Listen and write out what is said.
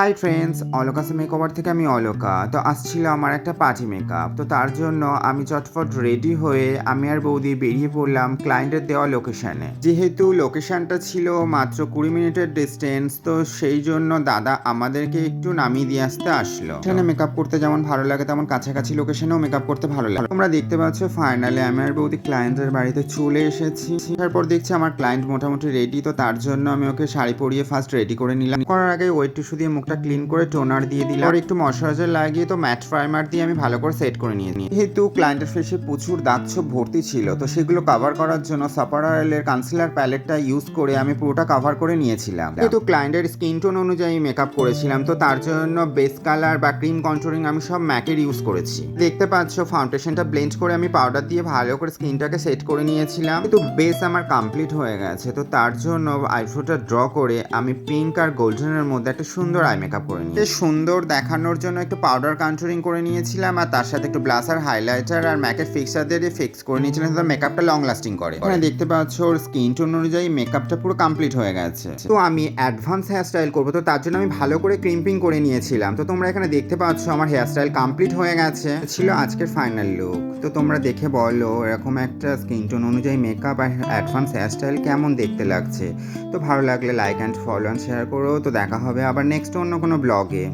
Hi friends, অলোকাস makeover থেকে আমি অলোকা। তো আসছিল আমার একটা পার্টি মেকআপ। তো তার জন্য আমি চটফট রেডি হয়ে আমি আর বৌদি বেরিয়ে পড়লাম ক্লায়েন্টের দেওয়া লোকেশনে। যেহেতু লোকেশনটা ছিল মাত্র 20 মিনিটের ডিস্টেন্স, তো সেই জন্য দাদা আমাদেরকে একটু নামিয়ে দিয়ে আসতে আসলো। এখানে মেকআপ করতে যেমন ভালো লাগে তেমন কাছাকাছি লোকেশনেও মেকআপ করতে ভালো লাগে। তোমরা দেখতে পাচ্ছ ফাইনালি আমি আর বৌদি ক্লায়েন্টের বাড়িতে চলে এসেছি। তারপর দেখছি আমার ক্লায়েন্ট মোটামুটি রেডি। তো তার জন্য আমি ওকে শাড়ি পরিয়ে ফার্স্ট রেডি করে নিলাম। করার আগে ওয়েট টিস্যু দিয়ে মুখটা ক্লিন করে টোনার দিয়ে দিলাম, আর একটু ময়শ্চারাইজার লাগিয়ে তো ম্যাট প্রাইমার দিয়ে আমি ভালো করে সেট করে নিয়ে নিই। যেহেতু ক্লায়েন্টের ফেসে প্রচুর দাগ ছোপ ভর্তি ছিল, তো সেগুলো কভার করার জন্য সাপারয়েলের কনসিলার প্যালেটটা ইউজ করে আমি পুরোটা কভার করে নিয়েছিলাম। যেহেতু ক্লায়েন্টের স্কিন টোন অনুযায়ী মেকআপ করেছিলাম, তো তার জন্য বেস কালার বা ক্রিম কন্ট্রোলিং আমি সব ম্যাকের ইউজ করেছি। দেখতে পাচ্ছ ফাউন্ডেশনটা ব্লেন্ড করে আমি পাউডার দিয়ে ভালো করে স্কিনটাকে সেট করে নিয়েছিলাম। কিন্তু বেস আমার কমপ্লিট হয়ে গেছে, তো তার জন্য আইব্রোটা ড্র করে আমি পিঙ্ক আর গোল্ডেনের মধ্যে একটা সুন্দর আই মেকআপ করে নিই। সুন্দর দেখানোর জন্য একটু পাউডার কন্ট্রোলিং করে নিয়েছিলাম, আর তার সাথে একটু ব্লাসার, হাইলাইটার আর ম্যাকের ফিক্সার দিয়ে ফিক্স করে নিয়েছিলাম, তাহলে মেকআপটা লং লাস্টিং করে। এখানে দেখতে পাচ্ছ ওর স্কিন টোন অনুযায়ী মেকআপটা পুরো কমপ্লিট হয়ে গেছে। তো আমি অ্যাডভান্স হেয়ার স্টাইল করবো, তো তার জন্য আমি ভালো করে ক্রিম্পিং করে নিয়েছিলাম। তো তোমরা এখানে দেখতে পাচ্ছ আমার হেয়ার স্টাইল কমপ্লিট হয়ে গেছে। ছিল আজকের ফাইনাল লুক। তো তোমরা দেখে বলো এরকম একটা স্কিন টোন অনুযায়ী মেকআপ আর অ্যাডভান্স হেয়ার স্টাইল কেমন দেখতে লাগছে। তো ভালো লাগলে like and follow and share করো। তো দেখা হবে আবার নেক্সট অন্য কোনো ব্লগে।